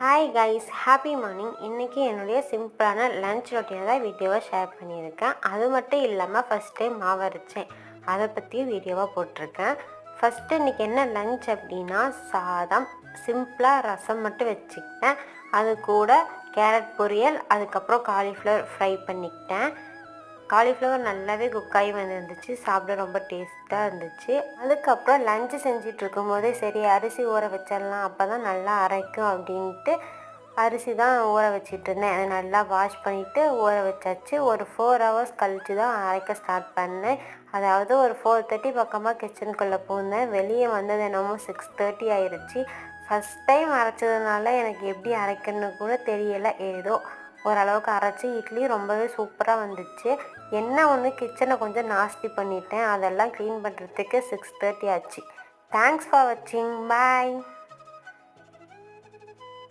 Hi guys, happy morning. இன்றைக்கி என்னுடைய சிம்பிளான லன்ச் ரொட்டீனை தான் வீடியோவை ஷேர் பண்ணியிருக்கேன். அது மட்டும் இல்லாமல் ஃபஸ்ட் டைம் மாவு அரைச்சேன், அதை பற்றியும் வீடியோவாக போட்டிருக்கேன். ஃபஸ்ட்டு இன்றைக்கி என்ன லன்ச் அப்படின்னா, சாதம், சிம்பிளாக ரசம் மட்டும் வச்சுக்கிட்டேன். அது கூட கேரட் பொரியல், அதுக்கப்புறம் காலிஃப்ளவர் ஃப்ரை பண்ணிக்கிட்டேன். காலிஃப்ளவர் நல்லாவே குக்காகி வந்துருந்துச்சு, சாப்பிட ரொம்ப டேஸ்ட்டாக இருந்துச்சு. அதுக்கப்புறம் லஞ்சு செஞ்சுட்டு இருக்கும்போதே சரி அரிசி ஊற வச்சிடலாம், அப்போ தான் நல்லா அரைக்கும் அப்படின்ட்டு அரிசி தான் ஊற வச்சிட்டு இருந்தேன். அதை நல்லா வாஷ் பண்ணிவிட்டு ஊற வச்சாச்சு. ஒரு 4 ஹவர்ஸ் கழித்து தான் அரைக்க ஸ்டார்ட் பண்ணேன். அதாவது ஒரு 4:30 பக்கமாக கிச்சனுக்குள்ளே பூந்தேன். வெளியே வந்தது என்னமோ 6:30 ஆயிடுச்சு. ஃபஸ்ட் டைம் அரைச்சதுனால எனக்கு எப்படி அரைக்கணும்னு கூட தெரியலை. ஏதோ ஓரளவுக்கு அரைச்சி இட்லி ரொம்பவே சூப்பராக வந்துச்சு. என்ன ஒன்று கிச்சனை கொஞ்சம் நாஸ்தி பண்ணிட்டேன், அதெல்லாம் க்ளீன் பண்ணுறதுக்கு 6:30 ஆச்சு. தேங்க்ஸ் ஃபார் வாட்சிங். பாய்.